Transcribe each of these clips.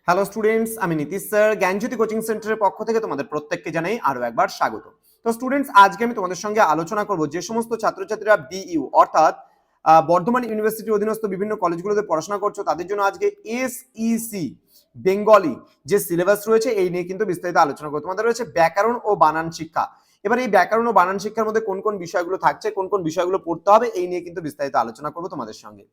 Hello students, আমি Nitish sir জ্ঞানজ্যোতি coaching সেন্টারের পক্ষ থেকে তোমাদের প্রত্যেককে জানাই আরো একবার স্বাগত। তো স্টুডেন্টস, আজকে আমি তোমাদের সঙ্গে আলোচনা করব যে সমস্ত ছাত্রছাত্রীরা বিইউ অর্থাৎ বর্ধমান ইউনিভার্সিটির অধীনস্থ বিভিন্ন কলেজগুলোতে পড়াশোনা করছো তাদের জন্য আজকে এসইসি বেঙ্গলি যে সিলেবাস রয়েছে এই নিয়ে কিন্তু বিস্তারিত আলোচনা করবো। তোমাদের রয়েছে ব্যাকরণ ও বানান শিক্ষা। এবার এই ব্যাকরণ ও বানান শিক্ষার মধ্যে কোন কোন বিষয়গুলো থাকছে, কোন কোন বিষয়গুলো পড়তে হবে এই নিয়ে কিন্তু বিস্তারিত আলোচনা করবো তোমাদের সঙ্গে।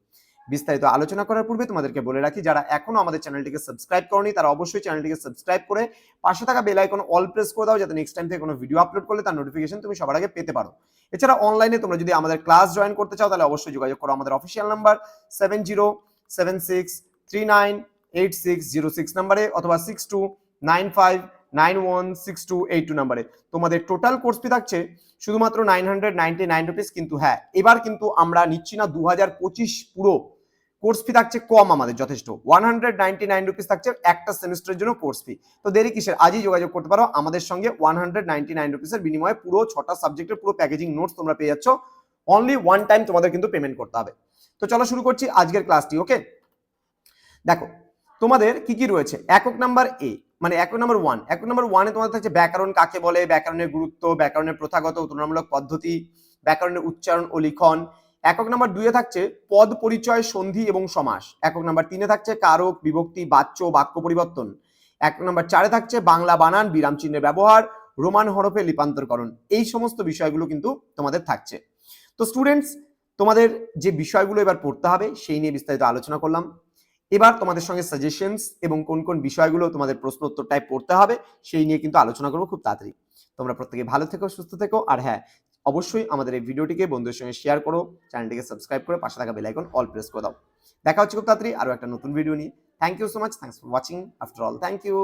বিস্তারিত আলোচনা করার পূর্বে তোমাদেরকে বলে রাখি, যারা এখনো আমাদের চ্যানেলটিকে সাবস্ক্রাইব করনি তারা অবশ্যই চ্যানেলটিকে সাবস্ক্রাইব করে পাশে থাকা বেল আইকন অল প্রেস করে দাও, যাতে নেক্সট টাইম থেকে কোনো ভিডিও আপলোড করলে তার নোটিফিকেশন তুমি সবার আগে পেতে পারো। এছাড়া অনলাইনে তোমরা যদি আমাদের ক্লাস জয়েন করতে চাও তাহলে অবশ্যই যোগাযোগ করো আমাদের অফিসিয়াল নাম্বার 7076398606 নাম্বারে অথবা 6295916282 নাম্বারে। তোমাদের টোটাল কোর্স ফি থাকছে শুধুমাত্র 999 রুপিস। কিন্তু হ্যাঁ, এবার কিন্তু আমরা নিচ্ছি না 2025 পুরো কোর্স ফি থাকছে কম, আমাদের যথেষ্ট 199 রুপিস থাকছে একটা সেমিস্টারের জন্য কোর্স ফি। তো দেরি কিসের, আজই যোগাযোগ করতে পারো আমাদের সঙ্গে। 199 রুপিসের বিনিময়ে পুরো 6টা সাবজেক্টের পুরো প্যাকেজিং নোটস তোমরা পেয়ে যাচ্ছ। অনলি ওয়ান টাইম তোমাদের কিন্তু পেমেন্ট করতে হবে। তো চলো শুরু করছি আজকের ক্লাসটি। ওকে, দেখো তোমাদের কি কি রয়েছে। একক নাম্বার এ মানে একক নাম্বার ওয়ানে তোমাদের থাকছে ব্যাকরণ কাকে বলে, ব্যাকরণের গুরুত্ব, ব্যাকরণের প্রথাগত ও তুলনামূলক পদ্ধতি, ব্যাকরণের উচ্চারণ ও লিখন। একক নাম্বার 2-এ থাকছে পদ পরিচয়, সন্ধি এবং সমাস। একক নাম্বার 3-এ থাকছে কারক, বিভক্তি, বাচ্য, বাক্য পরিবর্তন। একক নাম্বার 4-এ থাকছে বাংলা বানান, বিরাম চিহ্নের ব্যবহার, রোমান হরফে লিপান্তরকরণ। এই সমস্ত বিষয়গুলো কিন্তু তোমাদের থাকছে। তো স্টুডেন্টস, তোমাদের যে বিষয়গুলো এবার পড়তে হবে সেই নিয়ে বিস্তারিত আলোচনা করলাম। এবার তোমাদের সঙ্গে সাজেশনস এবং কোন কোন বিষয়গুলো তোমাদের প্রশ্ন উত্তর টাইপ পড়তে হবে সেই নিয়ে কিন্তু আলোচনা করবো খুব তাড়াতাড়ি। তোমরা প্রত্যেকে ভালো থেকো, সুস্থ থেকো, আর হ্যাঁ অবশ্যই আমাদের এই ভিডিওটিকে বন্ধুদের সঙ্গে শেয়ার করো, চ্যানেলটিকে সাবস্ক্রাইব করে পাশে থাকা বেল আইকন অল প্রেস করে দাও। দেখা হচ্ছে খুব তাড়াতাড়ি আরো একটা নতুন ভিডিও নিয়ে। Thank you so much, thanks for watching after all, thank you.